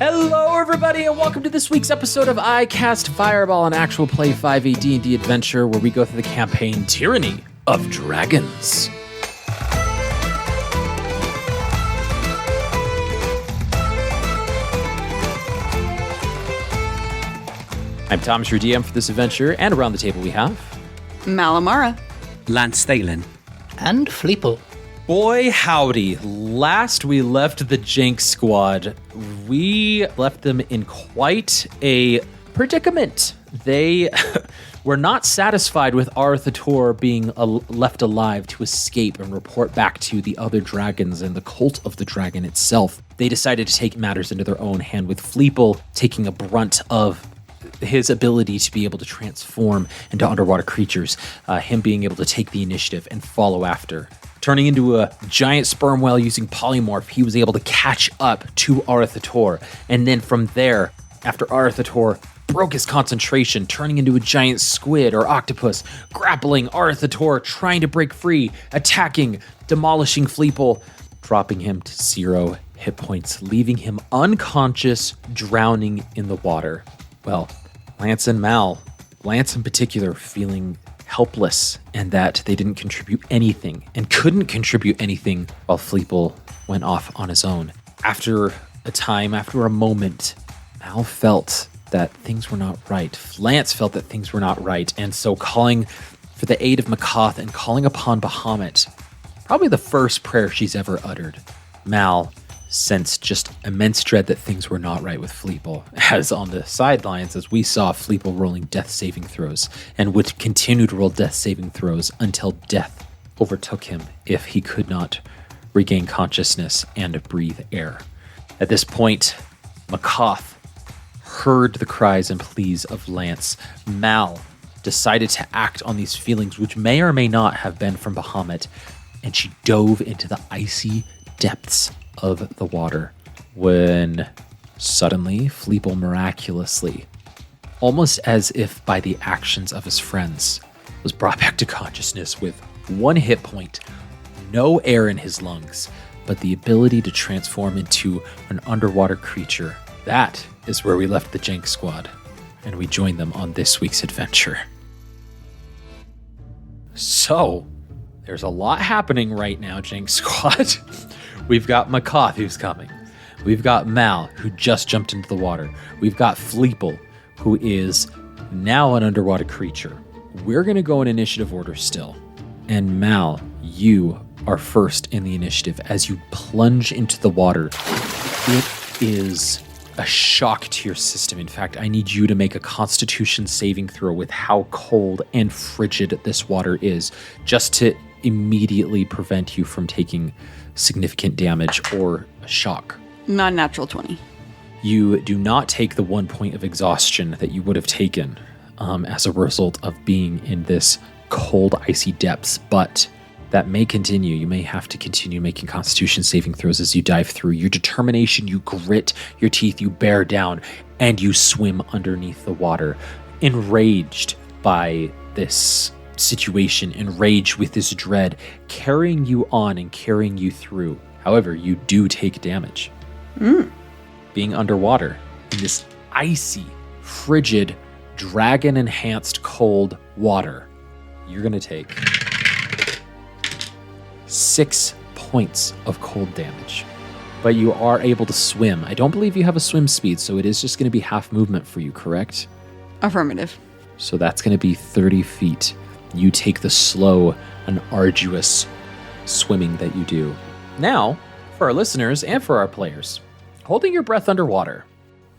Hello, everybody, and welcome to this week's episode of I Cast Fireball, an actual play 5e D&D adventure where we go through the campaign Tyranny of Dragons. I'm Thomas, your DM for this adventure, and around the table we have... Malamara. Lance Stalin. And Fleeple. Boy, howdy. Last we left the Jhank Squad, we left them in quite a predicament. They were not satisfied with Arthator being left alive to escape and report back to the other dragons and the cult of the dragon itself. They decided to take matters into their own hand, with Fleeple taking a brunt of his ability to be able to transform into underwater creatures, him being able to take the initiative and follow after. Turning into a giant sperm whale using polymorph, he was able to catch up to Arthator. And then from there, after Arthator broke his concentration, turning into a giant squid or octopus, grappling Arthator, trying to break free, attacking, demolishing Fleeple, dropping him to 0 hit points, leaving him unconscious, drowning in the water. Well, Lance and Mal, Lance in particular, feeling helpless and that they didn't contribute anything and couldn't contribute anything while Fleeple went off on his own. After a moment, Mal felt that things were not right. Lance felt that things were not right. And so calling for the aid of Makoth and calling upon Bahamut, probably the first prayer she's ever uttered, Mal sensed just immense dread that things were not right with Fleeple, as on the sidelines, as we saw Fleeple rolling death saving throws, and would continue to roll death saving throws until death overtook him if he could not regain consciousness and breathe air. At this point, Makoth heard the cries and pleas of Lance. Mal decided to act on these feelings, which may or may not have been from Bahamut, and she dove into the icy depths of the water when suddenly Fleeple miraculously, almost as if by the actions of his friends, was brought back to consciousness with 1 hit point, no air in his lungs, but the ability to transform into an underwater creature. That is where we left the Jhank Squad, and we joined them on this week's adventure. So, there's a lot happening right now, Jhank Squad. We've got Makoth, who's coming. We've got Mal, who just jumped into the water. We've got Fleeple, who is now an underwater creature. We're going to go in initiative order still. And Mal, you are first in the initiative as you plunge into the water. It is a shock to your system. In fact, I need you to make a Constitution saving throw with how cold and frigid this water is, just to immediately prevent you from taking significant damage or a shock. Not natural 20. You do not take the 1 point of exhaustion that you would have taken as a result of being in this cold, icy depths, but that may continue. You may have to continue making Constitution saving throws as you dive through. Your determination, you grit your teeth, you bear down, and you swim underneath the water, enraged by this situation, enraged with this dread, carrying you on and carrying you through. However, you do take damage. Being underwater in this icy, frigid, dragon-enhanced cold water, you're going to take 6 points of cold damage. But you are able to swim. I don't believe you have a swim speed, so it is just going to be half movement for you, correct? Affirmative. So that's going to be 30 feet. You take the slow and arduous swimming that you do. Now, for our listeners and for our players, holding your breath underwater.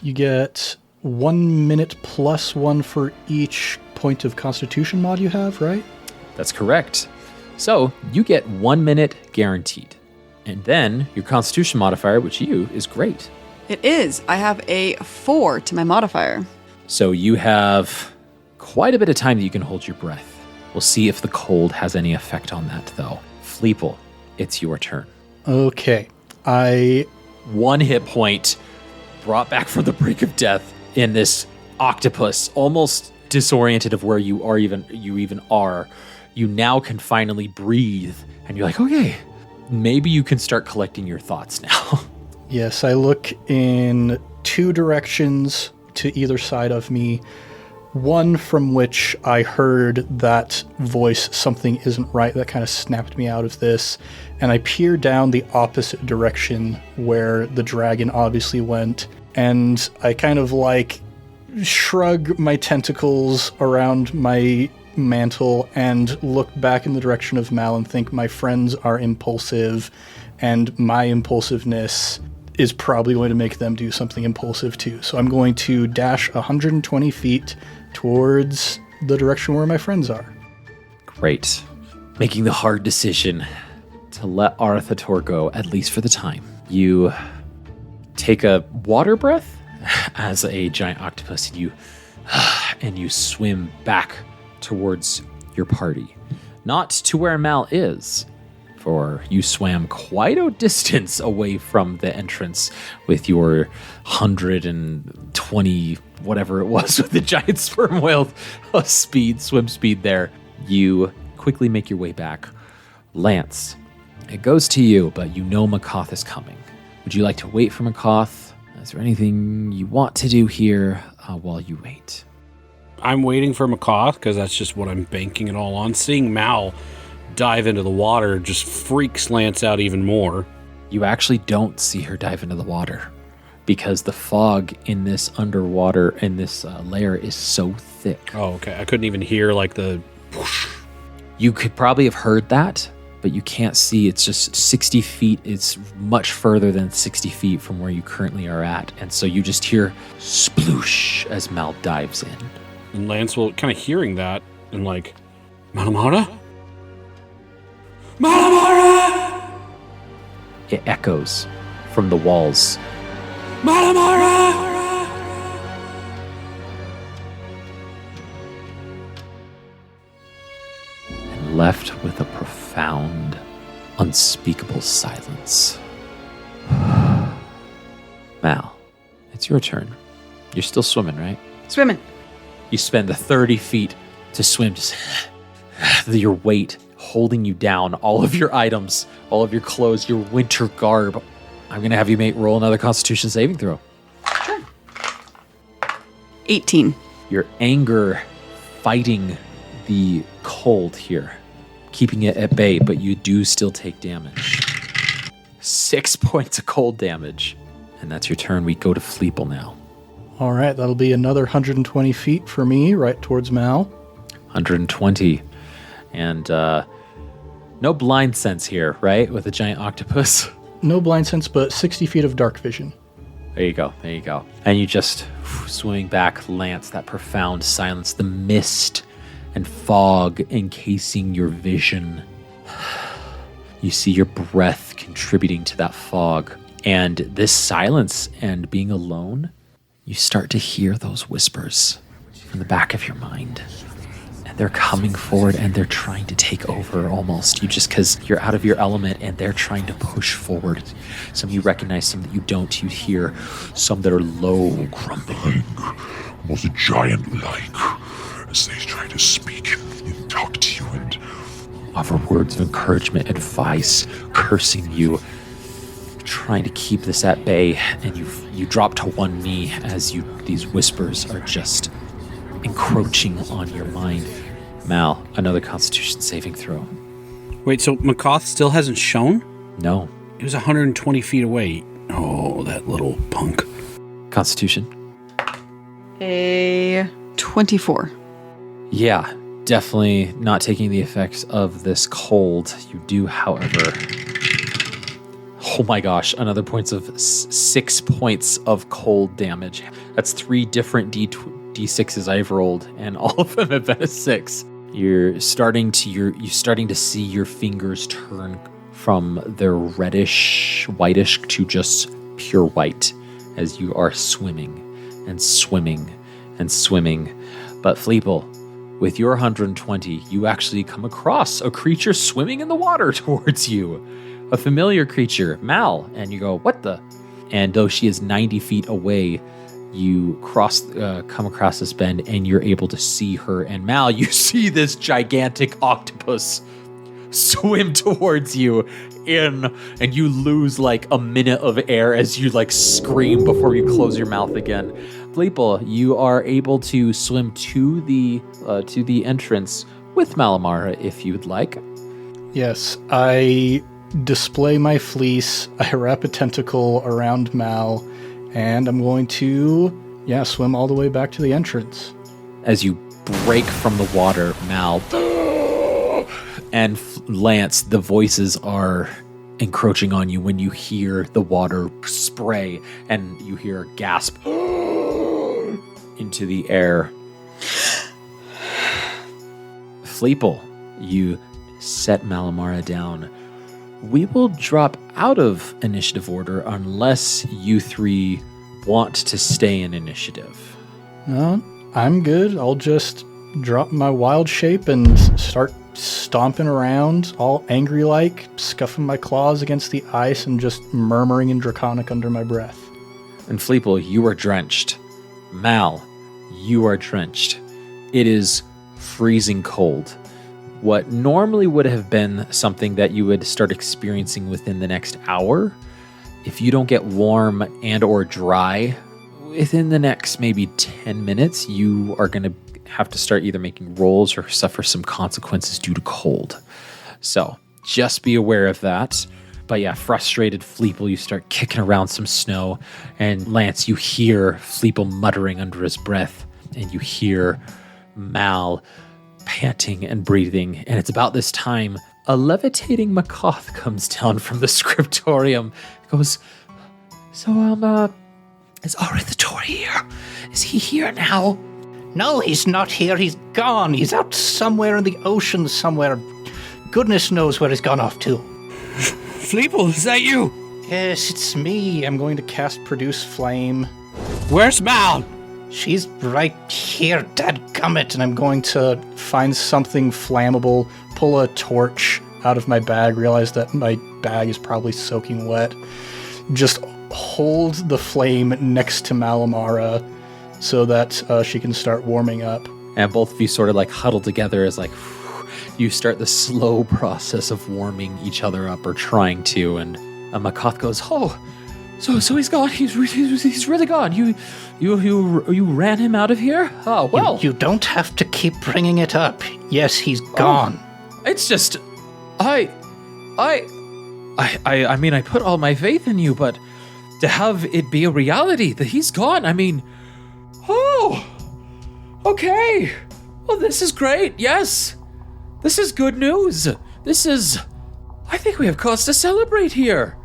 You get 1 minute plus 1 for each point of Constitution mod you have, right? That's correct. So you get 1 minute guaranteed. And then your Constitution modifier, which is great. It is. I have a 4 to my modifier. So you have quite a bit of time that you can hold your breath. We'll see if the cold has any effect on that, though. Fleeple, it's your turn. Okay. 1 hit point, brought back from the brink of death in this octopus, almost disoriented of where you even are. You now can finally breathe, and you're like, okay, maybe you can start collecting your thoughts now. Yes, I look in 2 directions to either side of me. One from which I heard that voice, something isn't right, that kind of snapped me out of this. And I peer down the opposite direction where the dragon obviously went. And I kind of like shrug my tentacles around my mantle and look back in the direction of Mal and think my friends are impulsive, and my impulsiveness is probably going to make them do something impulsive too. So I'm going to dash 120 feet towards the direction where my friends are. Great. Making the hard decision to let Arthator go, at least for the time. You take a water breath as a giant octopus, and you swim back towards your party. Not to where Mal is, for you swam quite a distance away from the entrance with your 120, whatever it was, with the giant sperm whale swim speed there. You quickly make your way back. Lance, it goes to you, but you know Makoth is coming. Would you like to wait for Makoth? Is there anything you want to do here while you wait? I'm waiting for Makoth because that's just what I'm banking it all on. Seeing Mal dive into the water just freaks Lance out even more. You actually don't see her dive into the water because the fog in this underwater, in this layer, is so thick. Oh, okay. I couldn't even hear like the whoosh. You could probably have heard that, but you can't see. It's just 60 feet. It's much further than 60 feet from where you currently are at. And so you just hear sploosh as Mal dives in. And Lance will kind of hearing that and like, Malamara? Malamara! It echoes from the walls. Malamara! And left with a profound, unspeakable silence. Mal, it's your turn. You're still swimming, right? Swimming. You spend the 30 feet to swim, just your weight holding you down, all of your items, all of your clothes, your winter garb. I'm going to have you roll another Constitution saving throw. Sure. 18. Your anger fighting the cold here, keeping it at bay, but you do still take damage. 6 points of cold damage. And that's your turn. We go to Fleeple now. All right, that'll be another 120 feet for me, right towards Mal. 120. And no blind sense here, right? With a giant octopus. No blind sense, but 60 feet of dark vision. There you go. And you just swimming back, Lance, that profound silence, the mist and fog encasing your vision. You see your breath contributing to that fog. And this silence and being alone, you start to hear those whispers from the back of your mind. And they're coming forward and they're trying to take over almost. You just, because you're out of your element and they're trying to push forward. Some you recognize, some that you don't. You hear some that are low, grumbling, almost giant-like, as they try to speak and talk to you and offer words of encouragement, advice, cursing you, trying to keep this at bay. And you drop to one knee as these whispers are just encroaching on your mind. Mal, another Constitution saving throw. Wait, so Makoth still hasn't shown? No. He was 120 feet away. Oh, that little punk. Constitution. A 24. Yeah, definitely not taking the effects of this cold. You do, however... Oh my gosh, another 6 points of cold damage. That's 3 different D6s I've rolled, and all of them have been a 6. You're starting to see your fingers turn from their reddish, whitish to just pure white as you are swimming and swimming and swimming. But Fleeple, with your 120, you actually come across a creature swimming in the water towards you. A familiar creature, Mal, and you go, what the? And though she is 90 feet away, you come across this bend and you're able to see her. And Mal, you see this gigantic octopus swim towards you and you lose like a minute of air as you like scream before you close your mouth again. Fleeple, you are able to swim to the entrance with Malamara if you'd like. Yes, I display my fleece, I wrap a tentacle around Mal, and I'm going to, swim all the way back to the entrance. As you break from the water, Mal and Lance, the voices are encroaching on you when you hear the water spray and you hear a gasp into the air. Fleeple, you set Malamara down. We will drop out of initiative order unless you three want to stay in initiative. No, I'm good. I'll just drop my wild shape and start stomping around, all angry-like, scuffing my claws against the ice and just murmuring in Draconic under my breath. And Fleeple, you are drenched. Mal, you are drenched. It is freezing cold. What normally would have been something that you would start experiencing within the next hour, if you don't get warm and or dry within the next maybe 10 minutes, you are going to have to start either making rolls or suffer some consequences due to cold. So just be aware of that. But yeah, frustrated Fleeple, you start kicking around some snow. And Lance, you hear Fleeple muttering under his breath. And you hear Mal panting and breathing. And it's about this time a levitating Makoth comes down from the scriptorium. It goes, so, is Arithor here? Is he here now? No, he's not here. He's gone. He's out somewhere in the ocean somewhere. Goodness knows where he's gone off to. Fleeple, is that you? Yes, it's me. I'm going to cast Produce Flame. Where's Mal? She's right here, dadgummit. And I'm going to find something flammable, pull a torch out of my bag, realize that my bag is probably soaking wet. Just hold the flame next to Malamara so that she can start warming up. And both of you sort of like huddle together as like you start the slow process of warming each other up or trying to. And Makoth goes, oh, so he's gone. He's really gone. You ran him out of here? Oh, well. You don't have to keep bringing it up. Yes, he's gone. It's just, I mean, I put all my faith in you, but to have it be a reality that he's gone, I mean, oh, okay. Well, this is great. Yes. This is good news. I think we have cause to celebrate here.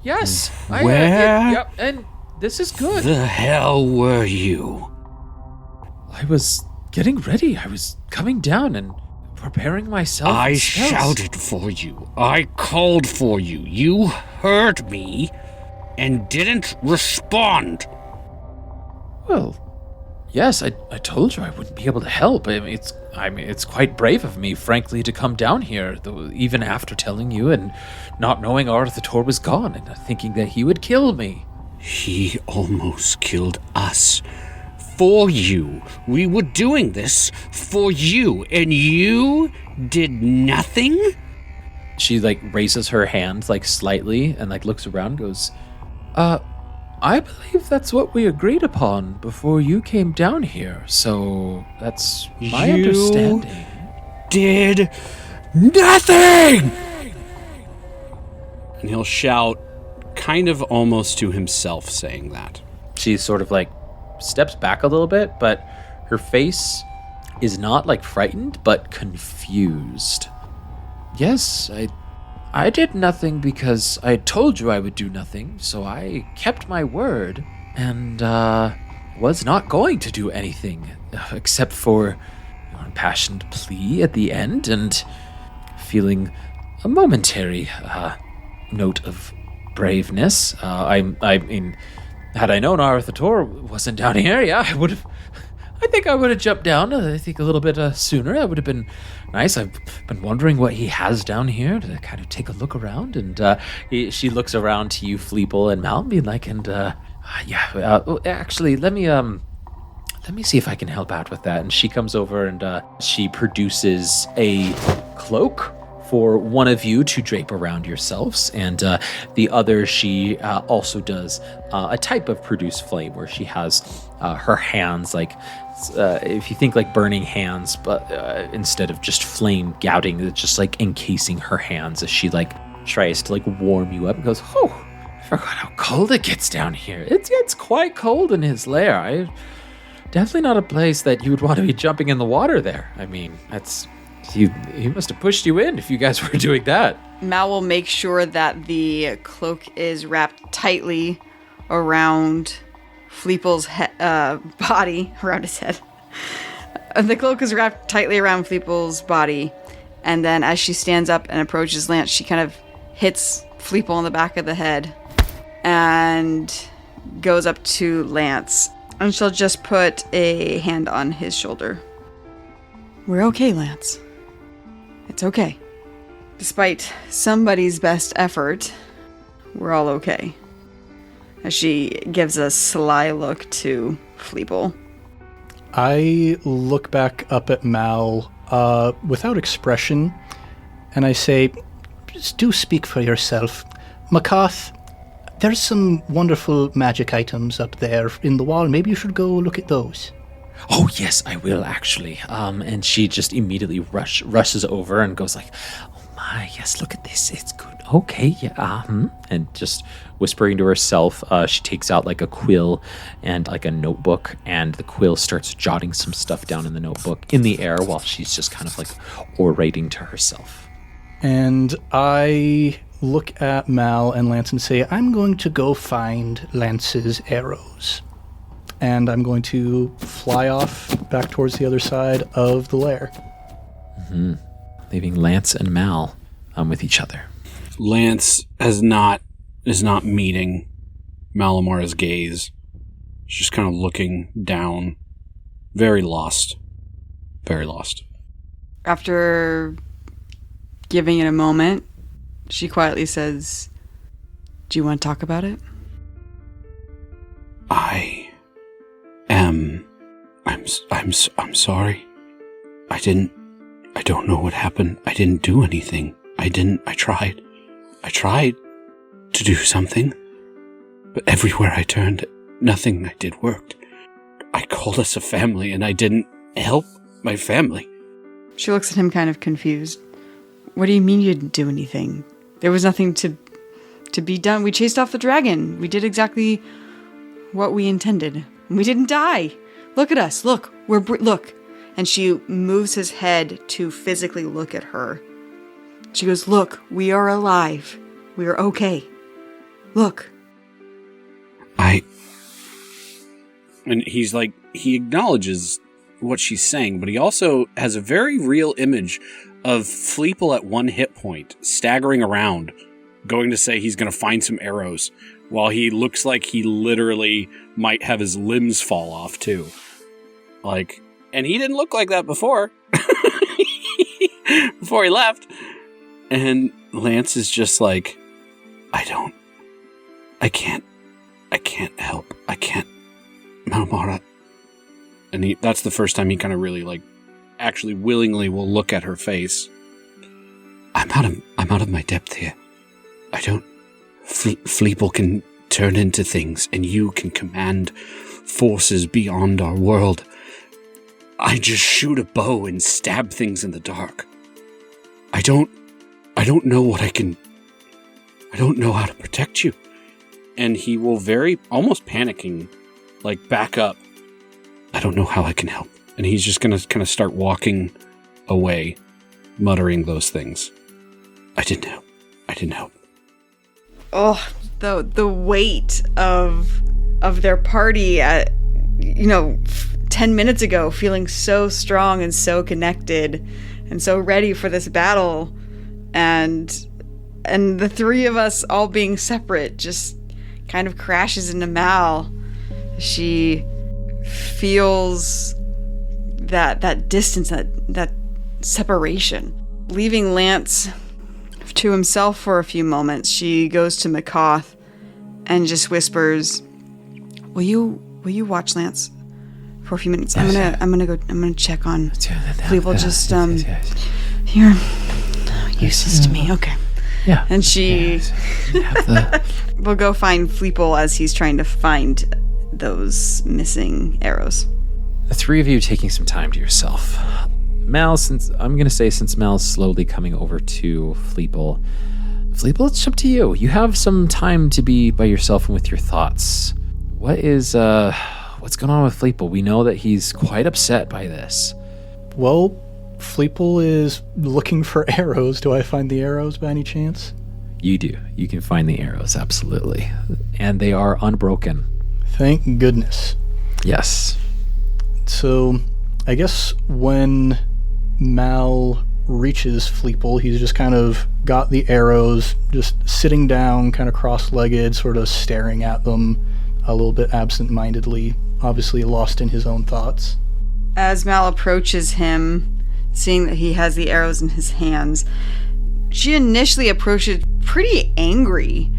Yes. Where? Yep, and this is good. The hell were you? I was getting ready. I was coming down and preparing myself. I shouted for you. I called for you. You heard me and didn't respond. Well, yes, I told you I wouldn't be able to help. I mean, it's quite brave of me, frankly, to come down here, though, even after telling you and not knowing Arthur was gone and thinking that he would kill me. He almost killed us. For you. We were doing this for you, and you did nothing? She, like, raises her hand, like, slightly and, like, looks around and goes, I believe that's what we agreed upon before you came down here, so that's my understanding. Did nothing! And he'll shout, kind of almost to himself, saying that. She sort of, like, steps back a little bit, but her face is not, like, frightened, but confused. Yes, I did nothing because I told you I would do nothing, so I kept my word and was not going to do anything except for your impassioned plea at the end and feeling a momentary note of braveness. I mean, had I known Arthur wasn't down here, yeah, I think I would have jumped down, I think a little bit sooner. That would have been nice. I've been wondering what he has down here to kind of take a look around. And she looks around to you, Fleeple, and Mal, being like, actually, let me see if I can help out with that. And she comes over and she produces a cloak for one of you to drape around yourselves, and the other, she also does a type of produce flame where she has her hands like, if you think like burning hands, but instead of just flame gouting, it's just like encasing her hands as she like tries to like warm you up and goes, oh, I forgot how cold it gets down here. It's quite cold in his lair. Definitely not a place that you would want to be jumping in the water there. I mean, he must have pushed you in if you guys were doing that. Mal will make sure that the cloak is wrapped tightly around Fleeple's body, around his head. The cloak is wrapped tightly around Fleeple's body, and then as she stands up and approaches Lance, she kind of hits Fleeple on the back of the head and goes up to Lance. And she'll just put a hand on his shoulder. We're okay, Lance. It's okay. Despite somebody's best effort, we're all okay. As she gives a sly look to Fleeple. I look back up at Mal without expression, and I say, just do speak for yourself. Macath, there's some wonderful magic items up there in the wall. Maybe you should go look at those. Oh, yes, I will, actually. And she just immediately rushes over and goes like, oh my, yes, look at this. It's good. Okay, yeah. And just whispering to herself, she takes out like a quill and like a notebook, and the quill starts jotting some stuff down in the notebook in the air while she's just kind of like orating to herself. And I look at Mal and Lance and say, I'm going to go find Lance's arrows. And I'm going to fly off back towards the other side of the lair. Mm-hmm. Leaving Lance and Mal with each other. Lance is not meeting Malamara's gaze. She's just kind of looking down. Very lost. Very lost. After giving it a moment, she quietly says, do you want to talk about it? I'm sorry. I don't know what happened. I didn't do anything. I tried to do something, but everywhere I turned, nothing I did worked. I called us a family and I didn't help my family. She looks at him kind of confused. What do you mean you didn't do anything? There was nothing to be done. We chased off the dragon. We did exactly what we intended. We didn't die. Look at us. Look. Look. And she moves his head to physically look at her. She goes, look, we are alive. We are okay. Look. And he's like, he acknowledges what she's saying, but he also has a very real image of Fleeple at 1 hit point, staggering around, going to say he's going to find some arrows, while he looks like he literally might have his limbs fall off, too. Like, and he didn't look like that before. Before he left. And Lance is just like, I can't help. I can't. Malamara. And that's the first time he kind of really, like, actually willingly will look at her face. I'm out of my depth here. I don't... Fleeple can turn into things, and you can command forces beyond our world. I just shoot a bow and stab things in the dark. I don't know what I can... I don't know how to protect you. And he will very, almost panicking, like, back up. I don't know how I can help. And he's just going to kind of start walking away, muttering those things. I didn't help. Oh, the weight of their party at, 10 minutes ago, feeling so strong and so connected and so ready for this battle, and the three of us all being separate just kind of crashes into Mal. She feels that distance, that separation. Leaving Lance to himself for a few moments, she goes to Macath and just whispers, Will you watch Lance for a few minutes? I'm gonna check on Fleeple. Just here. useless to me. Okay. Yeah. And she Have the will go find Fleeple as he's trying to find those missing arrows. The three of you taking some time to yourself. Mal, since Mal's slowly coming over to Fleeple, it's up to you. You have some time to be by yourself and with your thoughts. What's going on with Fleeple? We know that he's quite upset by this. Well, Fleeple is looking for arrows. Do I find the arrows by any chance? You do. You can find the arrows, absolutely. And they are unbroken. Thank goodness. Yes. So, I guess when Mal reaches Fleeple, he's just kind of got the arrows, just sitting down, kind of cross-legged, sort of staring at them a little bit absent-mindedly, obviously lost in his own thoughts. As Mal approaches him, seeing that he has the arrows in his hands, she initially approaches pretty angry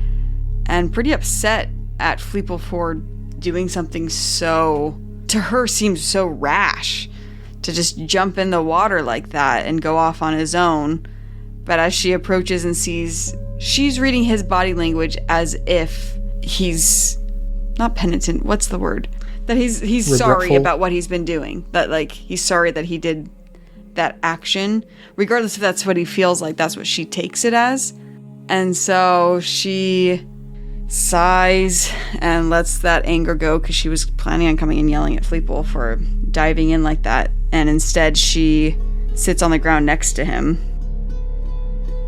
and pretty upset at Fleeple for doing something so, to her, seems so rash, to just jump in the water like that and go off on his own. But as she approaches and sees, she's reading his body language as if he's not penitent, what's the word? That he's sorry about what he's been doing. That, like, he's sorry that he did that action. Regardless if that's what he feels like, that's what she takes it as. And so she sighs and lets that anger go, because she was planning on coming and yelling at Fleeple for diving in like that. And instead she sits on the ground next to him.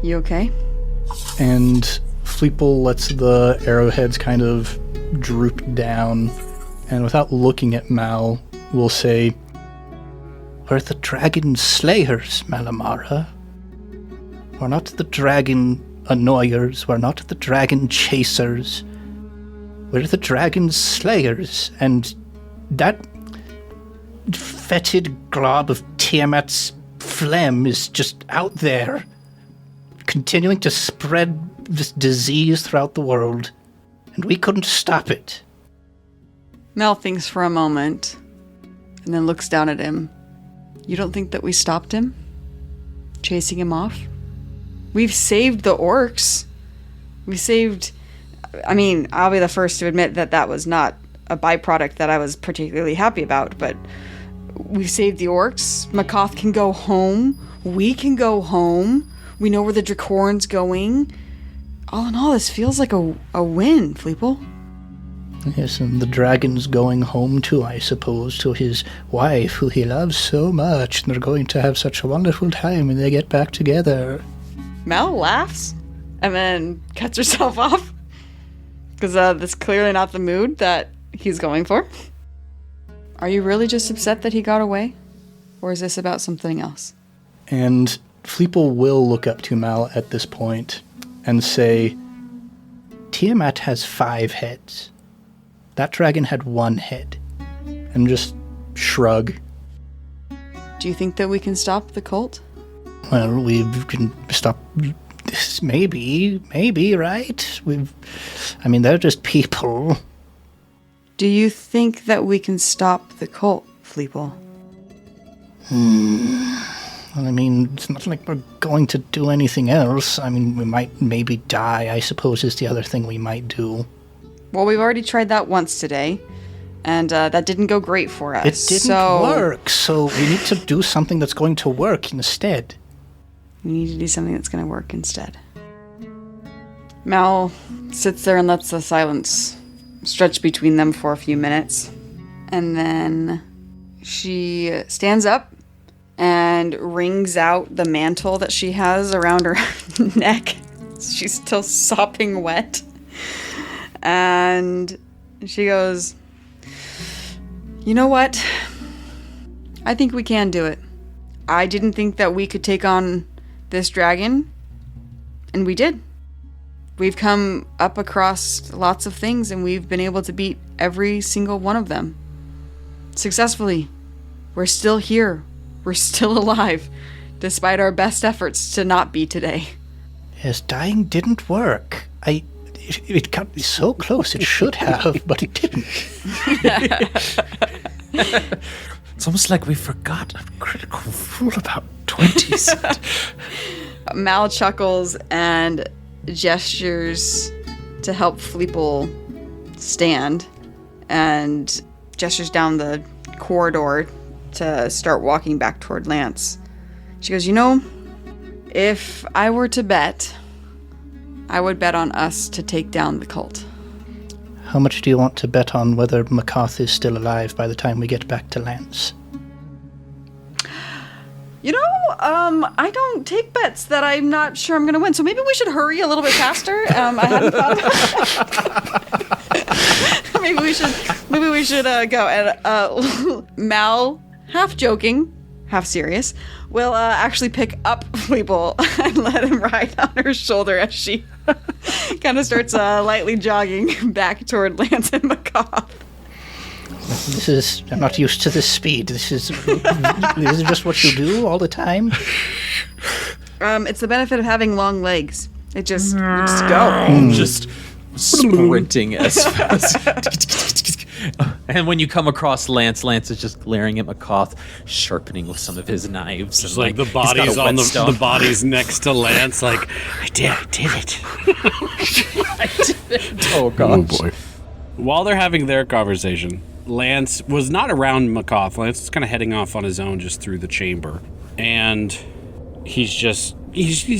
You okay? And Fleeple lets the arrowheads kind of droop down, and without looking at Mal, will say, We're the dragon slayers, Malamara. We're not the dragon annoyers, we're not the dragon chasers. We're the dragon slayers, and that fetid glob of Tiamat's phlegm is just out there, continuing to spread this disease throughout the world, and we couldn't stop it. Mel thinks for a moment and then looks down at him. You don't think that we stopped him? Chasing him off? We've saved the orcs. I'll be the first to admit that that was not a byproduct that I was particularly happy about, but we saved the orcs. Makoth can go home. We can go home. We know where the Dracorn's going. All in all, this feels like a win, Fleeple. Yes, and the dragon's going home too, I suppose, to his wife, who he loves so much, and they're going to have such a wonderful time when they get back together. Mel laughs and then cuts herself off, because that's clearly not the mood that he's going for. Are you really just upset that he got away? Or is this about something else? And Fleeple will look up to Mal at this point and say, Tiamat has 5 heads. That dragon had 1 head. And just shrug. Do you think that we can stop the cult? Well, we can stop this, maybe, right? They're just people. Do you think that we can stop the cult, Fleeple? It's not like we're going to do anything else. We might maybe die, I suppose, is the other thing we might do. Well, we've already tried that once today, and that didn't go great for us. It didn't work, so we need to do something that's going to work instead. We need to do something that's going to work instead. Mal sits there and lets the silence stretch between them for a few minutes. And then she stands up and wrings out the mantle that she has around her neck. She's still sopping wet. And she goes, you know what? I think we can do it. I didn't think that we could take on this dragon, and we did. We've come up across lots of things, and we've been able to beat every single one of them. Successfully. We're still here. We're still alive, despite our best efforts to not be today. Yes, dying didn't work. It got so close, it should have, but it didn't. It's almost like we forgot a critical rule about 20s. Mal chuckles and gestures to help Fleeple stand and gestures down the corridor to start walking back toward Lance. She goes, if I were to bet, I would bet on us to take down the cult. How much do you want to bet on whether McCarth is still alive by the time we get back to Lance? I don't take bets that I'm not sure I'm going to win, so maybe we should hurry a little bit faster. I hadn't thought about maybe we should go. And Mal, half joking, half serious, will actually pick up Fleeple and let him ride on her shoulder as she kind of starts lightly jogging back toward Lance and McCoth. I'm not used to this speed. This is just what you do all the time? It's the benefit of having long legs. It just go. Just sprinting as fast. And when you come across Lance is just glaring at McCoth, sharpening with some of his knives. Just like the bodies on the bodies next to Lance, like, I did it. I did it. Oh, gosh. Oh, boy. While they're having their conversation, Lance was not around McCoth. Lance was kind of heading off on his own just through the chamber. And he's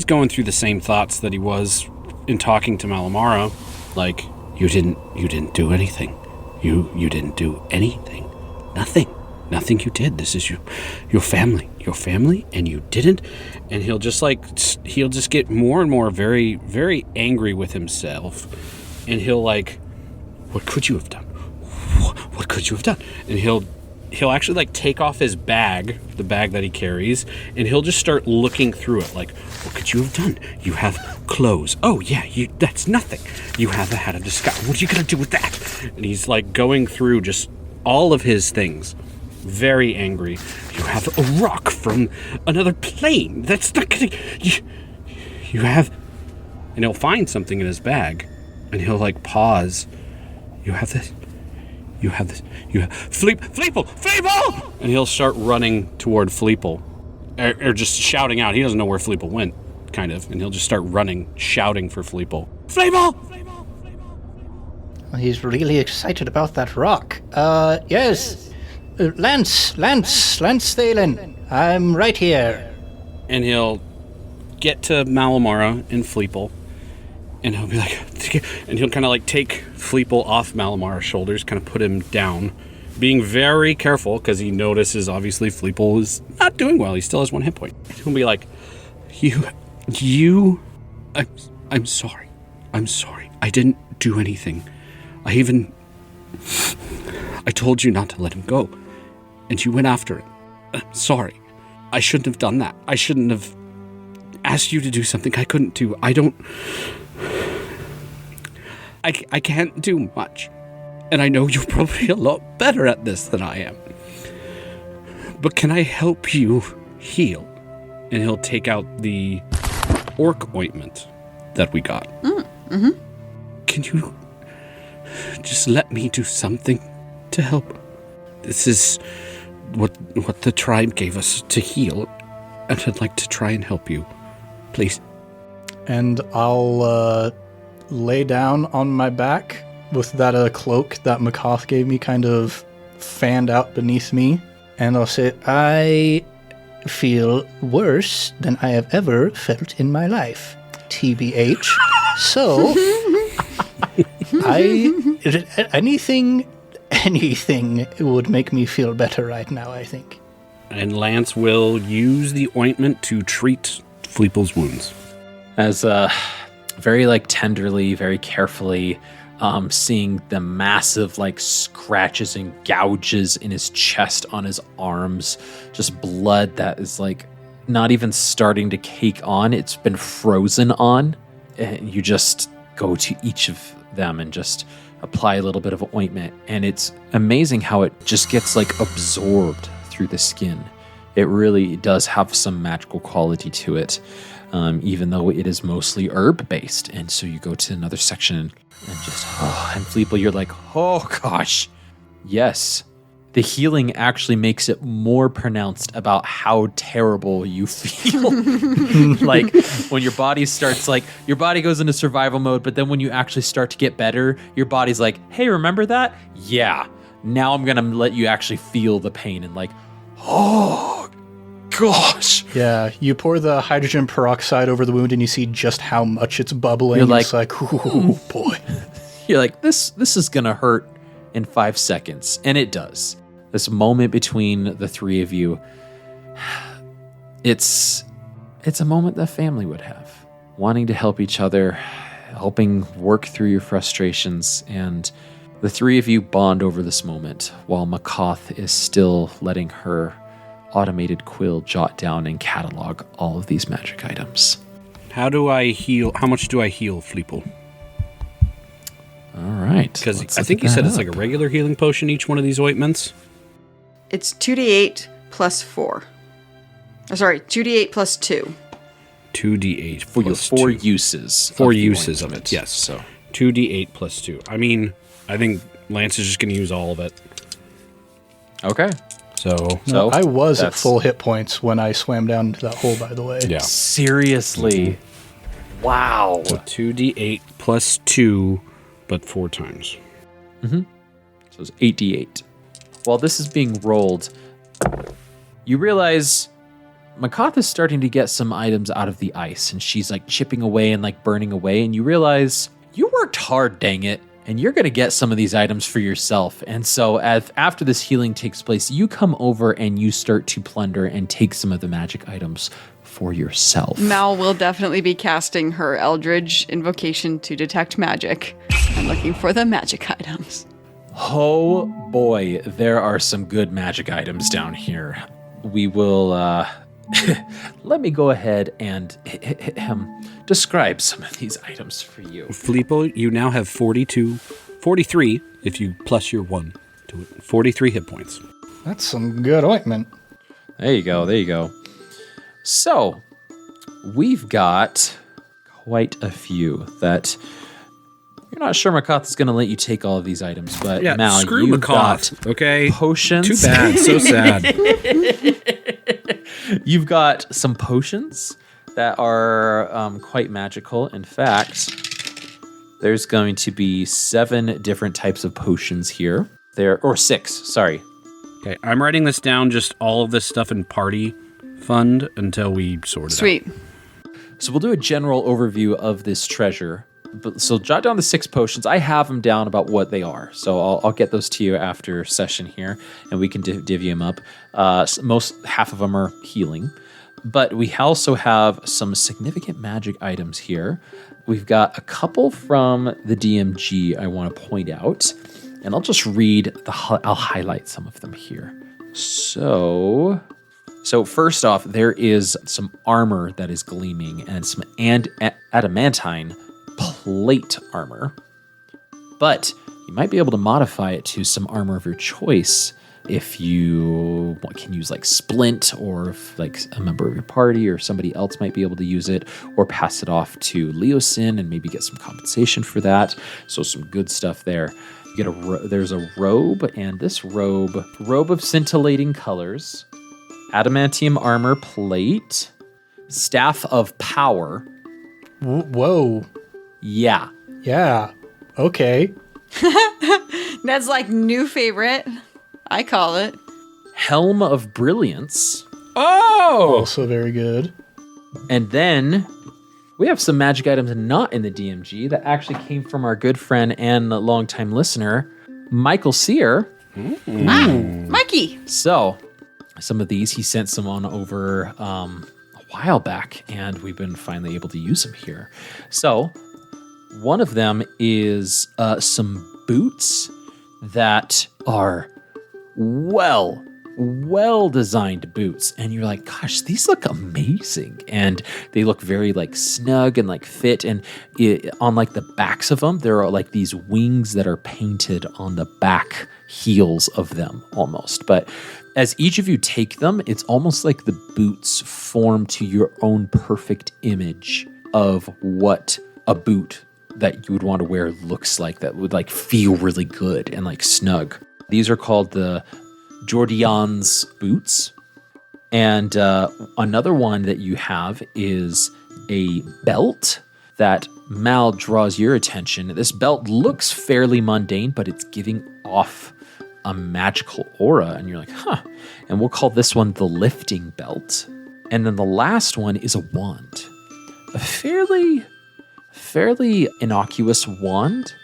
going through the same thoughts that he was in talking to Malamara. Like, you didn't do anything. You didn't do anything. Nothing you did. This is your family. Your family, and you didn't. And he'll just get more and more very, very angry with himself. And he'll like, what could you have done? What could you have done? And he'll actually like take off his bag, the bag that he carries, and he'll just start looking through it. Like, what could you have done? You have clothes. Oh yeah, that's nothing. You have a hat of disguise. What are you gonna do with that? And he's like going through just all of his things, very angry. You have a rock from another plane. That's not gonna. You have, and he'll find something in his bag, and he'll like pause. You have this. You have Fleeple! And he'll start running toward Fleeple. Or just shouting out. He doesn't know where Fleeple went, kind of. And he'll just start running, shouting for Fleeple. Fleeple! Well, he's really excited about that rock. Yes. Lance Thalen. I'm right here. And he'll get to Malamara and Fleeple. And he'll be like, and he'll kind of like take Fleeple off Malamara's shoulders, kind of put him down, being very careful because he notices obviously Fleeple is not doing well. He still has 1 hit point. And he'll be like, I'm sorry. I didn't do anything. I told you not to let him go, and you went after it. I'm sorry. I shouldn't have done that. I shouldn't have asked you to do something I couldn't do. I can't do much. And I know you're probably a lot better at this than I am. But can I help you heal? And he'll take out the orc ointment that we got. Mm-hmm. Can you just let me do something to help? This is what the tribe gave us to heal. And I'd like to try and help you. Please. And I'll lay down on my back with that cloak that McCoth gave me kind of fanned out beneath me. And I'll say, I feel worse than I have ever felt in my life. TBH. So, anything would make me feel better right now, I think. And Lance will use the ointment to treat Fleeple's wounds. As very like tenderly, very carefully, seeing the massive like scratches and gouges in his chest, on his arms, just blood that is like not even starting to cake on, it's been frozen on. And you just go to each of them and just apply a little bit of ointment, and it's amazing how it just gets like absorbed through the skin. It really does have some magical quality to it, even though it is mostly herb based. And so you go to another section and just, and Fleeple, you're like, oh gosh, yes, the healing actually makes it more pronounced about how terrible you feel. Like when your body starts your body goes into survival mode, but then when you actually start to get better, your body's like, hey, remember that? Yeah. Now I'm going to let you actually feel the pain and oh gosh. Yeah, you pour the hydrogen peroxide over the wound and you see just how much it's bubbling. You're it's like, ooh, boy. You're like, this is going to hurt in 5 seconds. And it does. This moment between the three of you, it's a moment that family would have. Wanting to help each other, helping work through your frustrations, and the three of you bond over this moment while Makoth is still letting her automated quill jot down and catalog all of these magic items. How do I heal? How much do I heal, Fleeple? All right. Because I think you said it's like a regular healing potion, each one of these ointments. It's 2d8 plus 4. Oh, sorry, 2d8 plus 2. 2d8 For your plus 4 2. uses. Four of the uses of ointment. it, yes. So 2d8 plus 2. I mean, I think Lance is just going to use all of it. okay. So I was at that's- full hit points when I swam down into that hole, by the way. yeah. Seriously. Wow. So 2d8 plus 2, but 4 times. So it's 8d8. While this is being rolled, you realize Makoth is starting to get some items out of the ice, and she's chipping away and burning away, and you realize you worked hard, dang it, and you're going to get some of these items for yourself. And so after this healing takes place, you come over and you start to plunder and take some of the magic items for yourself. Mal will definitely be casting her Eldritch invocation to detect magic and looking for the magic items. Oh boy, there are some good magic items down here. We will, let me go ahead and describe some of these items for you. Fleeple, you now have 43 if you plus your 1 to it. 43 hit points. That's some good ointment. There you go. So, we've got quite a few that you're not sure Makoth is going to let you take all of these items, but Yeah, Mal, screw you've Makoth, got okay? potions. Too bad, so sad. You've got some potions that are quite magical. In fact, there's going to be 7 different types of potions here. Or 6, sorry. Okay, I'm writing this down, just all of this stuff in party fund until we sort it Sweet. So we'll do a general overview of this treasure. So jot down the 6 potions. I have them down about what they are. So I'll get those to you after session here, and we can divvy them up. Half of them are healing. But we also have some significant magic items here. We've got a couple from the DMG I want to point out. And I'll just read, I'll highlight some of them here. So first off, there is some armor that is gleaming and some adamantine plate armor. But you might be able to modify it to some armor of your choice if you can use splint, or if a member of your party or somebody else might be able to use it, or pass it off to Leosin and maybe get some compensation for that. So some good stuff there. You get there's a robe, and this robe of scintillating colors, adamantium armor plate, staff of power. Whoa. Yeah. Yeah. Okay. Ned's new favorite. I call it. Helm of brilliance. Oh! Also very good. And then we have some magic items not in the DMG that actually came from our good friend and longtime listener, Michael Sear. Mikey. So some of these, he sent some on over a while back, and we've been finally able to use them here. So one of them is some boots that are well-designed boots. And you're like, gosh, these look amazing. And they look very snug and fit. And on the backs of them, there are these wings that are painted on the back heels of them almost. But as each of you take them, it's almost like the boots form to your own perfect image of what a boot that you would want to wear looks like, that would feel really good and snug. These are called the Jordian's boots. And another one that you have is a belt that Mal draws your attention. This belt looks fairly mundane, but it's giving off a magical aura. And you're like, huh. And we'll call this one the lifting belt. And then the last one is a wand. A fairly innocuous wand.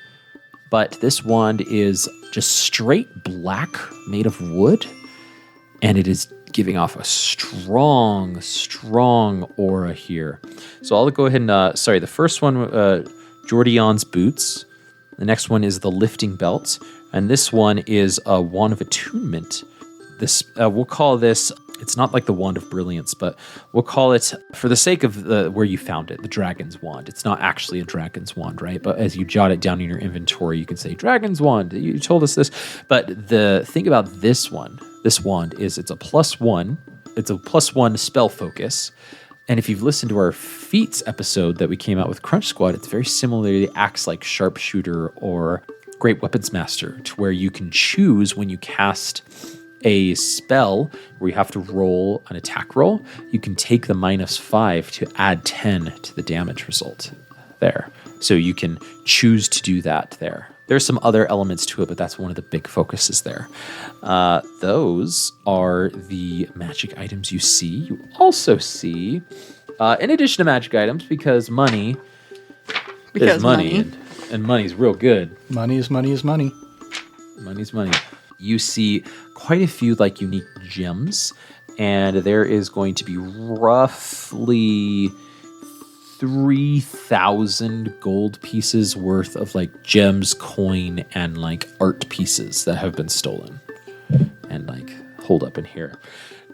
But this wand is just straight black, made of wood. And it is giving off a strong aura here. So I'll go ahead and, the first one, Jordian's boots. The next one is the lifting belt. And this one is a wand of attunement. This, we'll call this, it's not like the wand of brilliance, but we'll call it, for the sake of where you found it, the dragon's wand. It's not actually a dragon's wand, right? But as you jot it down in your inventory, you can say, dragon's wand, you told us this. But the thing about this wand is it's a +1. It's a +1 spell focus. And if you've listened to our feats episode that we came out with Crunch Squad, it's very similarly acts like Sharpshooter or Great Weapons Master, to where you can choose when you cast a spell where you have to roll an attack roll, you can take the -5 to add 10 to the damage result there. So you can choose to do that there. There's some other elements to it, but that's one of the big focuses there. Those are the magic items you see. You also see, in addition to magic items, because money is money. And money's real good. Money is money is money. Money's money. You see quite a few like unique gems, and there is going to be roughly 3,000 gold pieces worth of like gems, coin, and like art pieces that have been stolen and like hold up in here.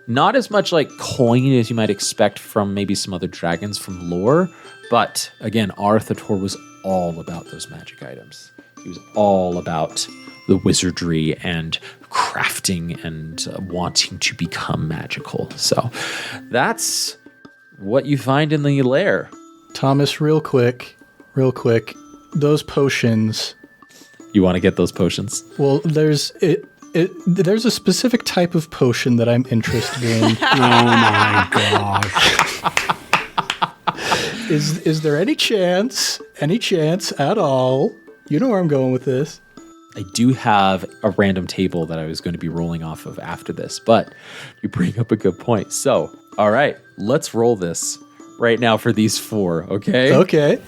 Not as much like coin as you might expect from maybe some other dragons from lore, but again, Arthator was all about those magic items. He was all about the wizardry and crafting and wanting to become magical. So that's what you find in the lair. Thomas, real quick, those potions. You want to get those potions? Well, there's a specific type of potion that I'm interested in. Oh my gosh. Is there any chance at all? You know where I'm going with this. I do have a random table that I was going to be rolling off of after this, but you bring up a good point. So, all right, let's roll this right now for these 4, okay? Okay.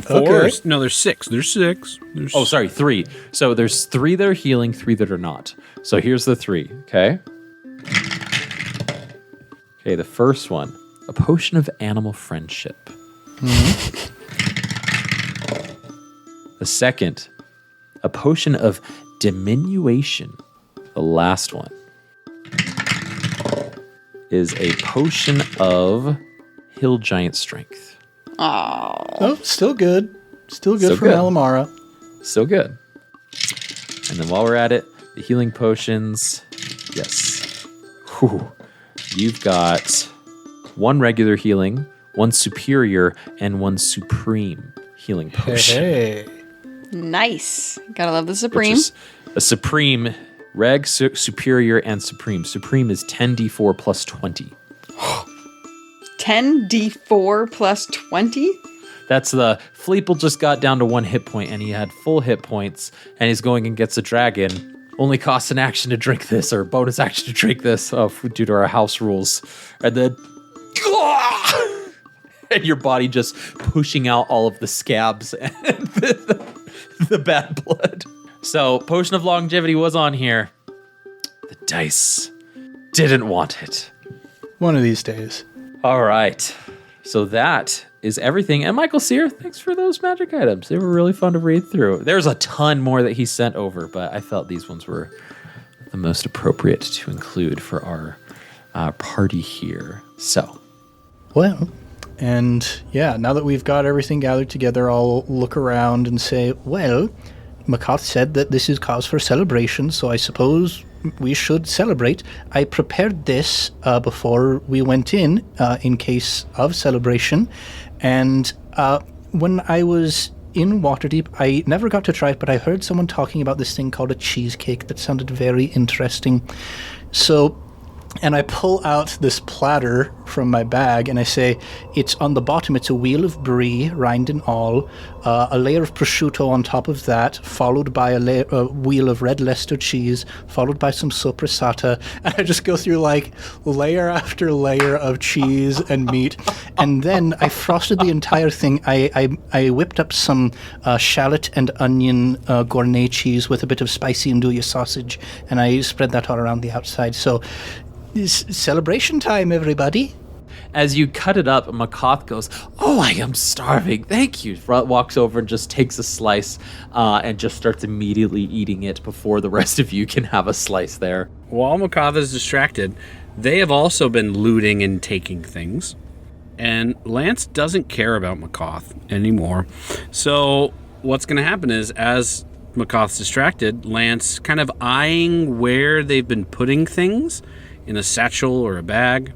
No, there's 6. There's 6. Oh, sorry, 3. So there's 3 that are healing, 3 that are not. So here's the 3, okay? Okay, the first one, a potion of animal friendship. Mm-hmm. The second, a potion of diminution. The last one is a potion of hill giant strength. Oh, still good. Still good from Alamara. So good. And then while we're at it, the healing potions. Yes. Whew. You've got 1 regular healing, 1 superior, and 1 supreme healing potion. Hey. nice. Gotta love the Supreme. Which is a supreme, reg, superior, and supreme. Supreme is 10d4 plus 20. 10d4 plus 20? That's the Fleeple just got down to 1 hit point, and he had full hit points, and he's going and gets a dragon. Only costs an action to drink this, or bonus action to drink this, due to our house rules. And then, and your body just pushing out all of the scabs and the bad blood. So, Potion of Longevity was on here. The dice didn't want it. One of these days. All right. So that is everything. And Michael Sear, thanks for those magic items. They were really fun to read through. There's a ton more that he sent over, but I felt these ones were the most appropriate to include for our party here. So. Well, and yeah, now that we've got everything gathered together, I'll look around and say, well, Makoth said that this is cause for celebration, so I suppose we should celebrate. I prepared this before we went in case of celebration, and when I was in Waterdeep, I never got to try it, but I heard someone talking about this thing called a cheesecake that sounded very interesting. So, and I pull out this platter from my bag and I say, it's on the bottom, it's a wheel of brie, rind and all, a layer of prosciutto on top of that, followed by a wheel of red Leicester cheese, followed by some soppressata, and I just go through like layer after layer of cheese and meat, and then I frosted the entire thing. I whipped up some shallot and onion gournay cheese with a bit of spicy andouille sausage, and I spread that all around the outside. So, it's celebration time, everybody. As you cut it up, Makoth goes, "Oh, I am starving. Thank you." Walks over and just takes a slice and just starts immediately eating it before the rest of you can have a slice there. While Makoth is distracted, they have also been looting and taking things. And Lance doesn't care about Makoth anymore. So what's going to happen is, as Makoth's distracted, Lance kind of eyeing where they've been putting things in a satchel or a bag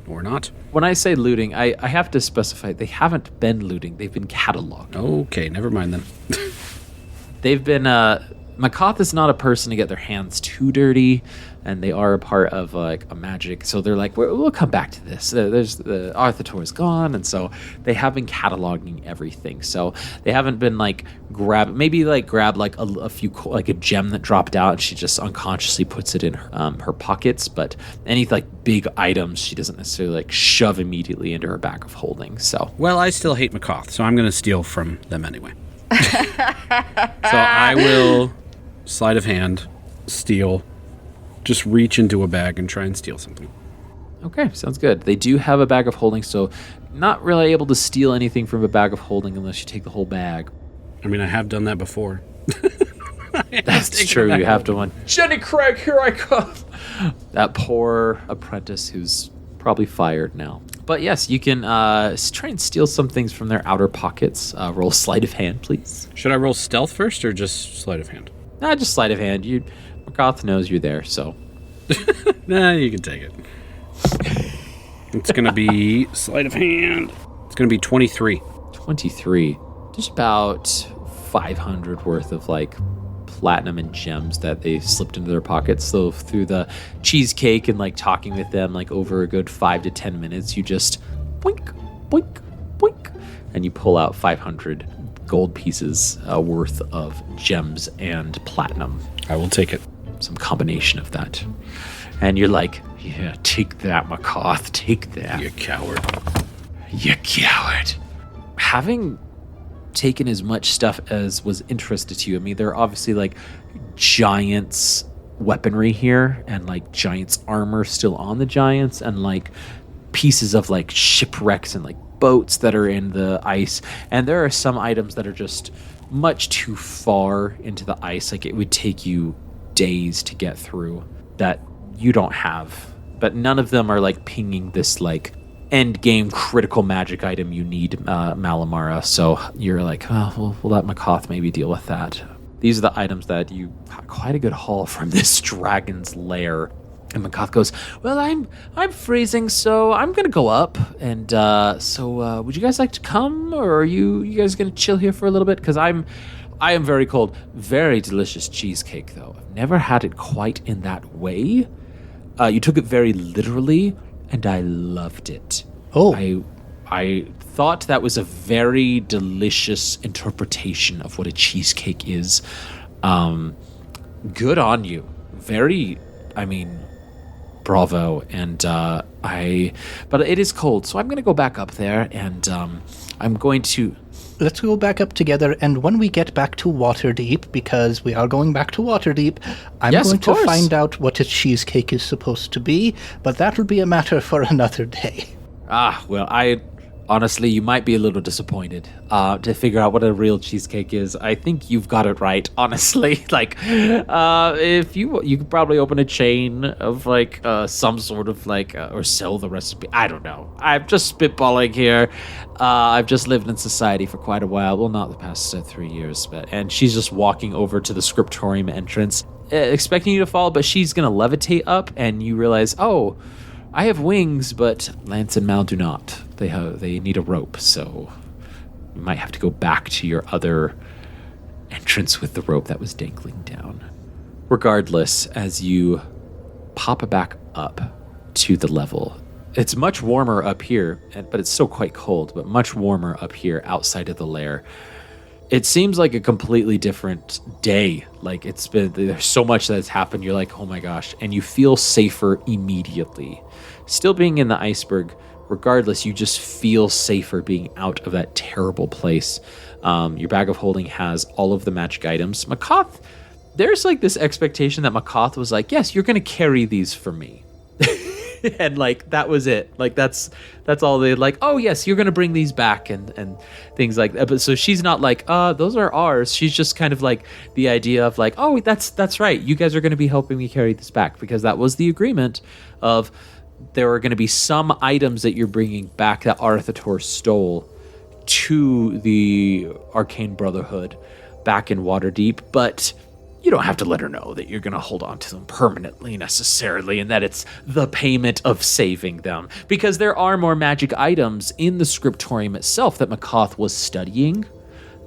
or not. When I say looting, I have to specify they haven't been looting. They've been cataloged. Okay, never mind then. They've been... Makoth is not a person to get their hands too dirty, and they are a part of like a magic. So they're like, we'll come back to this. There's the Arthur is gone, and so they have been cataloging everything. So they haven't been like grab like a few like a gem that dropped out, and she just unconsciously puts it in her pockets. But any like big items, she doesn't necessarily like shove immediately into her bag of holding. So well, I still hate Makoth, so I'm going to steal from them anyway. So I will sleight of hand, steal, just reach into a bag and try and steal something. Okay, sounds good. They do have a bag of holding, so not really able to steal anything from a bag of holding unless you take the whole bag. I mean, I have done that before. That's true, you have to one. Jenny Craig, here I come! That poor apprentice who's probably fired now. But yes, you can try and steal some things from their outer pockets. Roll sleight of hand, please. Should I roll stealth first or just sleight of hand? Nah, just sleight of hand. Makoth knows you're there, so. Nah, you can take it. It's going to be sleight of hand. It's going to be 23. 23. Just about 500 worth of like platinum and gems that they slipped into their pockets. So through the cheesecake and like talking with them like over a good 5 to 10 minutes, you just boink, boink, boink, and you pull out 500 gold pieces worth of gems and platinum. I will take it. Some combination of that. And you're like, yeah, take that, Makoth, take that. You coward. You coward. Having taken as much stuff as was interested to you, I mean, there are obviously like giants weaponry here and like giants armor still on the giants and like pieces of like shipwrecks and like boats that are in the ice, and there are some items that are just much too far into the ice, like it would take you days to get through, that you don't have. But none of them are like pinging this like end game critical magic item you need, Malamara. So you're like, oh, we'll let Makoth maybe deal with that. These are the items that you got quite a good haul from this dragon's lair. And Makoth goes, well, I'm freezing, so I'm gonna go up. And so would you guys like to come, or are you guys gonna chill here for a little bit? Because I am very cold. Very delicious cheesecake, though. I've never had it quite in that way. You took it very literally, and I loved it. Oh. I thought that was a very delicious interpretation of what a cheesecake is. Good on you. Very, I mean, bravo. And but it is cold, so I'm going to go back up there, and I'm going to... Let's go back up together, and when we get back to Waterdeep, because we are going back to Waterdeep, I'm going to find out what a cheesecake is supposed to be, but that will be a matter for another day. Well, honestly, you might be a little disappointed to figure out what a real cheesecake is. I think you've got it right, honestly. Like, if you could probably open a chain of like some sort of like or sell the recipe. I don't know. I'm just spitballing here. I've just lived in society for quite a while. Well, not the past 3 years, and she's just walking over to the scriptorium entrance, expecting you to fall, but she's gonna levitate up, and you realize, oh, I have wings, but Lance and Mal do not. They need a rope, so You might have to go back to your other entrance with the rope that was dangling down. Regardless, as you pop back up to the level, it's much warmer up here, but it's still quite cold, but much warmer up here outside of the lair. It seems like a completely different day. Like there's so much that's happened. You're like, oh my gosh. And you feel safer immediately. Still being in the iceberg, regardless, you just feel safer being out of that terrible place. Your bag of holding has all of the magic items. Makoth, there's like this expectation that Makoth was like, yes, you're going to carry these for me. And like, that was it. Like, that's all they like, oh yes, you're going to bring these back and things like that. But so she's not like, those are ours. She's just kind of like the idea of like, oh, that's right. You guys are going to be helping me carry this back, because that was the agreement of there are going to be some items that you're bringing back that Arthator stole to the Arcane Brotherhood back in Waterdeep, but you don't have to let her know that you're going to hold on to them permanently necessarily, and that it's the payment of saving them, because there are more magic items in the scriptorium itself that Makoth was studying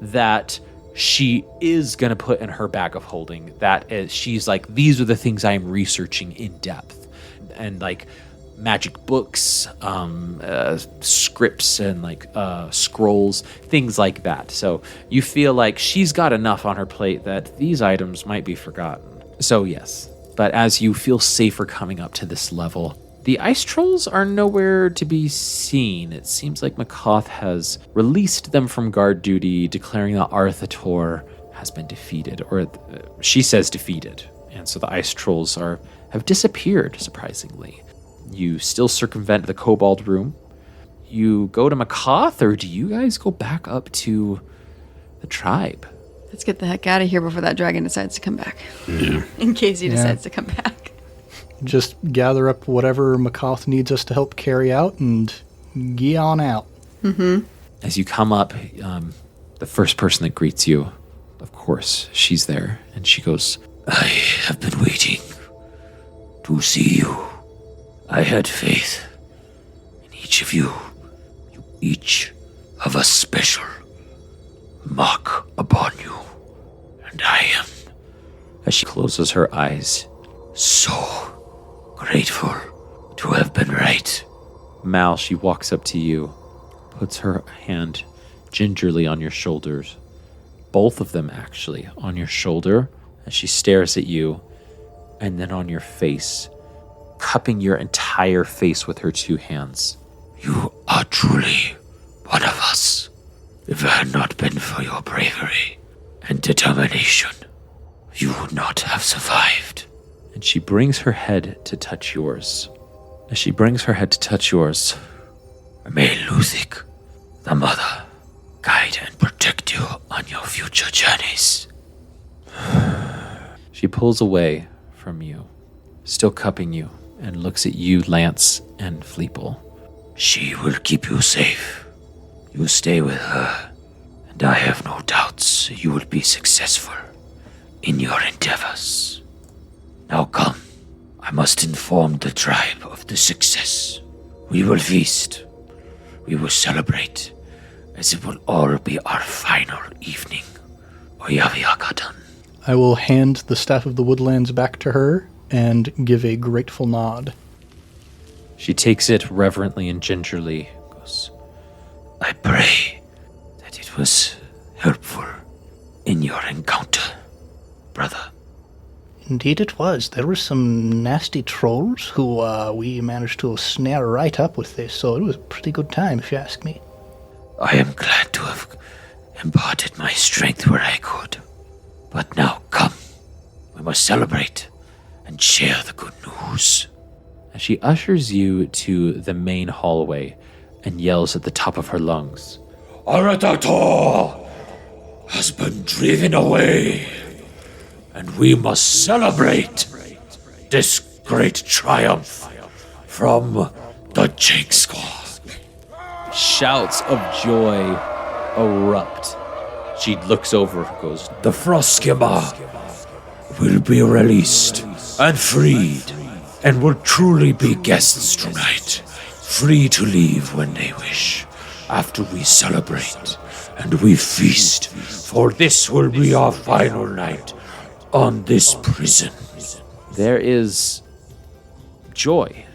that she is going to put in her bag of holding. That is, she's like, these are the things I am researching in depth, and like magic books, scripts, and like scrolls, things like that. So you feel like she's got enough on her plate that these items might be forgotten. So yes, but as you feel safer coming up to this level, the ice trolls are nowhere to be seen. It seems like Makoth has released them from guard duty, declaring that Arthator has been defeated, or she says defeated. And so the ice trolls have disappeared, surprisingly. You still circumvent the kobold room. You go to Makoth, or do you guys go back up to the tribe? Let's get the heck out of here before that dragon decides to come back. Yeah. In case he decides to come back. Just gather up whatever Makoth needs us to help carry out and get on out. Mm-hmm. As you come up, the first person that greets you, of course, she's there, and she goes, I have been waiting to see you. I had faith in each of you. You each have a special mark upon you. And I am, as she closes her eyes, so grateful to have been right. Mal, she walks up to you, puts her hand gingerly on your shoulders, both of them actually, on your shoulder, as she stares at you, and then on your face, cupping your entire face with her two hands. You are truly one of us. If it had not been for your bravery and determination, you would not have survived. And she brings her head to touch yours. As she brings her head to touch yours, may Luthic, the mother, guide and protect you on your future journeys. She pulls away from you, still cupping you, and looks at you, Lance, and Fleeple. She will keep you safe. You stay with her, and I have no doubts you will be successful in your endeavors. Now come, I must inform the tribe of the success. We will feast. We will celebrate, as it will all be our final evening. Oyaviakadan. I will hand the Staff of the Woodlands back to her and give a grateful nod. She takes it reverently and gingerly, goes, I pray that it was helpful in your encounter, brother. Indeed it was. There were some nasty trolls who we managed to snare right up with this, so it was a pretty good time, if you ask me. I am glad to have imparted my strength where I could. But now, come. We must celebrate and share the good news. As she ushers you to the main hallway and yells at the top of her lungs, Arthator has been driven away, and we must celebrate this great triumph from the Jhank Squad. Shouts of joy erupt. She looks over, goes, The Frostskimmer will be released and freed, and will truly be guests tonight, free to leave when they wish, after we celebrate and we feast, for this will be our final night on this prison. There is joy,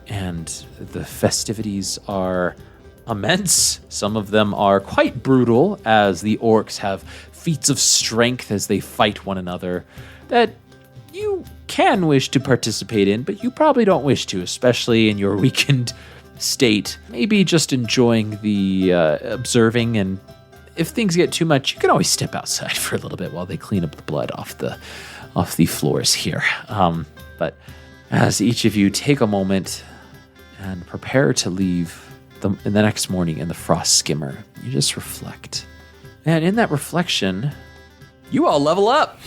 and the festivities are immense. Some of them are quite brutal, as the orcs have feats of strength as they fight one another that you can wish to participate in, but you probably don't wish to, especially in your weakened state. Maybe just enjoying the observing, and if things get too much, you can always step outside for a little bit while they clean up the blood off the floors here. But as each of you take a moment and prepare to leave the next morning in the frost skimmer, you just reflect. And in that reflection, you all level up.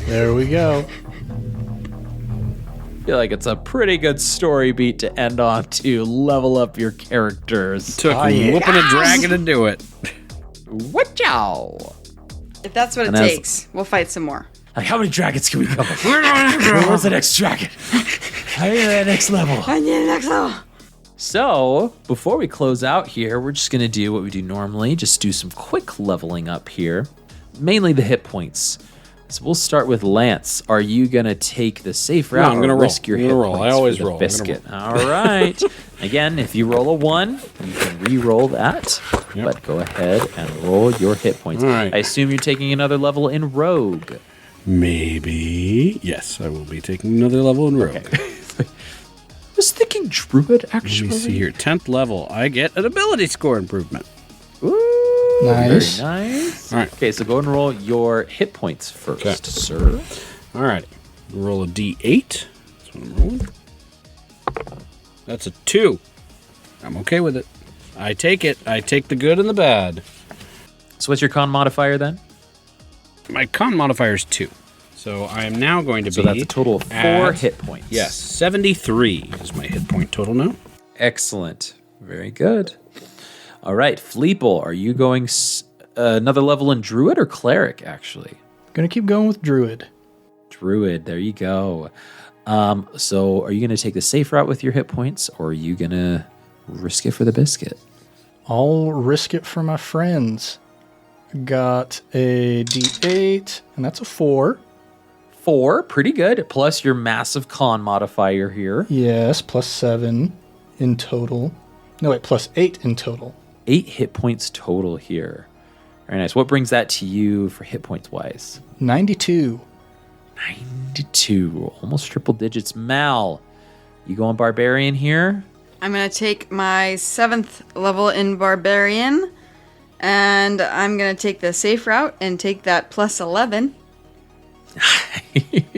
There we go. I feel like it's a pretty good story beat to end on to level up your characters. Took whooping a dragon to do it. What-chow? If that's what it And as- takes, we'll fight some more. Like, how many dragons can we come up? Where's the next dragon? I need that next level. I need the next level. So, before we close out here, we're just going to do what we do normally. Just do some quick leveling up here. Mainly the hit points. So we'll start with Lance. Are you going to take the safe route I'm gonna or roll. risk your I'm hit gonna roll. points I always for the roll. I'm gonna biscuit? All right. Again, if you roll a 1, you can re-roll that. Yep. But go ahead and roll your hit points. All right. I assume you're taking another level in Rogue. Maybe. Yes, I will be taking another level in Rogue. I was thinking Druid, actually. Let me see here. 10th level. I get an ability score improvement. Ooh, Nice. Very nice. All right. Okay, so go and roll your hit points first, Okay. sir. All right. Roll a d8. That's what I'm rolling. That's a 2. I'm okay with it. I take it. I take the good and the bad. So what's your con modifier then? My con modifier is 2. So I am now going to So be... that's a total of 4 at- hit points. Yes, 73 is my hit point total now. Excellent. Very good. All right, Fleeple, are you going another level in Druid or Cleric, actually? Gonna keep going with Druid. Druid, there you go. So are you going to take the safe route with your hit points, or are you going to risk it for the biscuit? I'll risk it for my friends. Got a D8, and that's a 4. 4, pretty good. Plus your massive con modifier here. Yes, plus 7 in total. No, wait, plus 8 in total. 8 hit points total here. Very nice. What brings that to you for hit points wise? 92. 92, almost triple digits. Mal, you going Barbarian here? I'm going to take my 7th level in Barbarian, and I'm going to take the safe route and take that plus 11.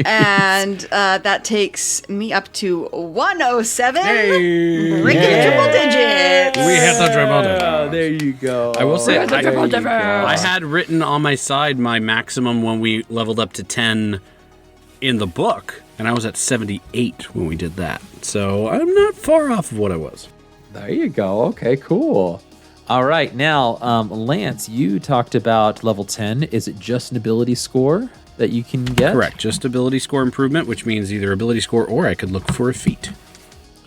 And that takes me up to 107. Breaking triple digits. We hit the triple digits. There you go. I will say, I I had written on my side my maximum when we leveled up to 10 in the book, and I was at 78 when we did that. So I'm not far off of what I was. There you go. Okay, cool. All right, now, Lance, you talked about level 10. Is it just an ability score that you can get? Correct. Just ability score improvement, which means either ability score or I could look for a feat.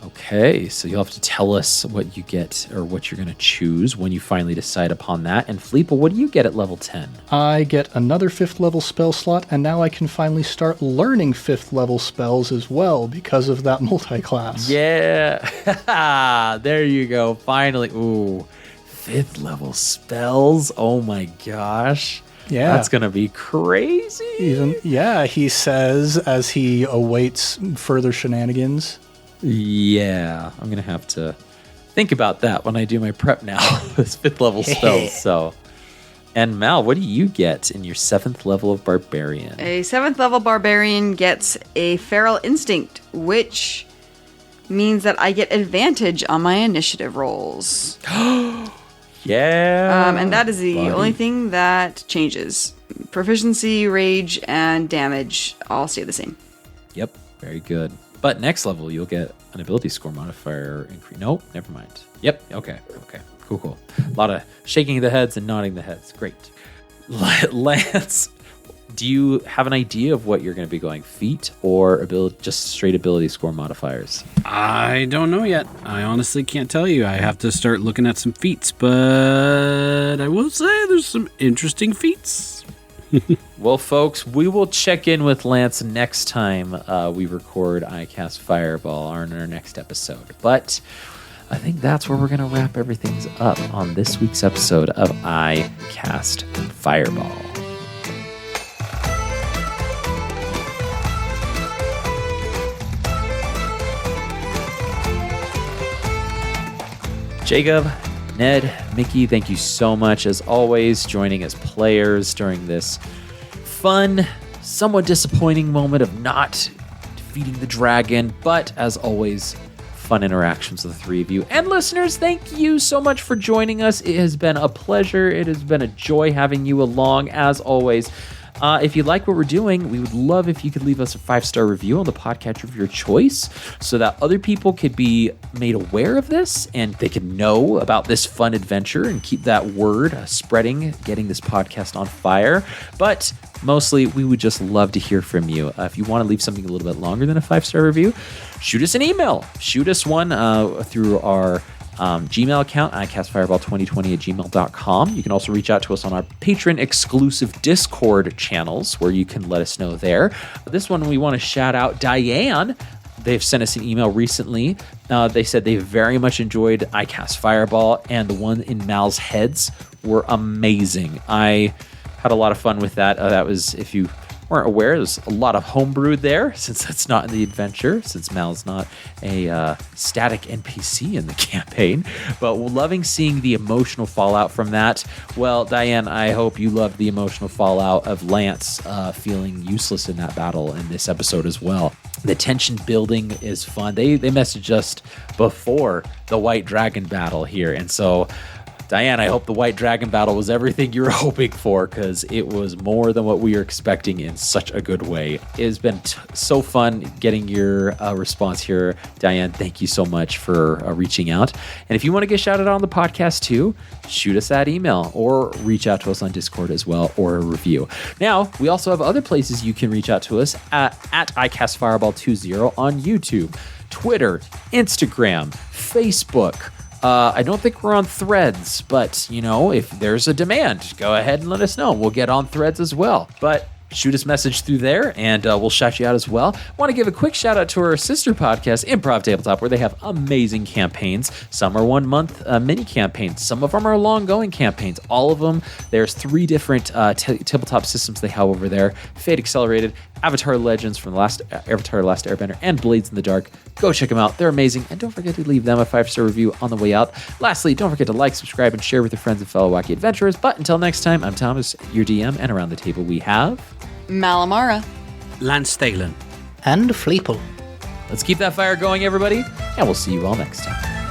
Okay, so you'll have to tell us what you get or what you're going to choose when you finally decide upon that. And Fleeple, what do you get at level 10? I get another 5th level spell slot, and now I can finally start learning 5th level spells as well because of that multi-class. Yeah, there you go. Finally. Ooh, 5th level spells. Oh my gosh. Yeah. That's going to be crazy. He says as he awaits further shenanigans. Yeah, I'm going to have to think about that when I do my prep now. This 5th level spells. So, and Mal, what do you get in your 7th level of Barbarian? A 7th level Barbarian gets a Feral Instinct, which means that I get advantage on my initiative rolls. Yeah. And that is the buddy. only thing that changes. Proficiency, rage, and damage all stay the same. Yep, very good. But next level, you'll get an ability score modifier increase. Nope, never mind. Yep, okay, cool. A lot of shaking the heads and nodding the heads. Great. Lance, Do you have an idea of what you're going to be going? Feat or just straight ability score modifiers? I don't know yet. I honestly can't tell you. I have to start looking at some feats, but I will say there's some interesting feats. Well, folks, we will check in with Lance next time we record I Cast Fireball on our next episode. But I think that's where we're going to wrap everything up on this week's episode of I Cast Fireball. Jacob, Ned, Mickey, thank you so much, as always, joining as players during this fun, somewhat disappointing moment of not defeating the dragon, but as always, fun interactions with the three of you. And listeners, thank you so much for joining us. It has been a pleasure. It has been a joy having you along, as always. If you like what we're doing, we would love if you could leave us a 5-star review on the podcatcher of your choice so that other people could be made aware of this and they could know about this fun adventure and keep that word spreading, getting this podcast on fire. But mostly, we would just love to hear from you. If you want to leave something a little bit longer than a 5-star review, shoot us an email. Shoot us one through our Gmail account, icastfireball2020@gmail.com. You can also reach out to us on our patron exclusive Discord channels where you can let us know there. This one we want to shout out Diane. They've sent us an email recently. They said they very much enjoyed I Cast Fireball, and the one in Mal's heads were amazing. I had a lot of fun with that. That was, if you weren't aware, there's a lot of homebrew there, since that's not in the adventure, since Mal's not a static NPC in the campaign. But loving seeing the emotional fallout from that. Well, Diane, I hope you loved the emotional fallout of Lance feeling useless in that battle in this episode as well. The tension building is fun. They messaged us before the White Dragon battle here, and so Diane, I hope the White Dragon battle was everything you were hoping for, because it was more than what we were expecting in such a good way. It has been so fun getting your response here, Diane. Thank you so much for reaching out. And if you want to get shouted out on the podcast too, shoot us that email or reach out to us on Discord as well, or a review. Now, we also have other places you can reach out to us at iCastFireball20 on YouTube, Twitter, Instagram, Facebook. I don't think we're on Threads, but, if there's a demand, go ahead and let us know. We'll get on Threads as well. But shoot us a message through there, and we'll shout you out as well. Want to give a quick shout out to our sister podcast, Improv Tabletop, where they have amazing campaigns. Some are 1-month mini campaigns. Some of them are long-going campaigns. All of them, there's 3 different tabletop systems they have over there. Fate Accelerated, Avatar Legends from the last Avatar Last Airbender, and Blades in the Dark. Go check them out. They're amazing. And don't forget to leave them a 5-star review on the way out. Lastly, don't forget to like, subscribe, and share with your friends and fellow wacky adventurers. But until next time, I'm Thomas, your DM, and around the table we have Malamara, Lance Thalen, And Fleeple. Let's keep that fire going, everybody, and we'll see you all next time.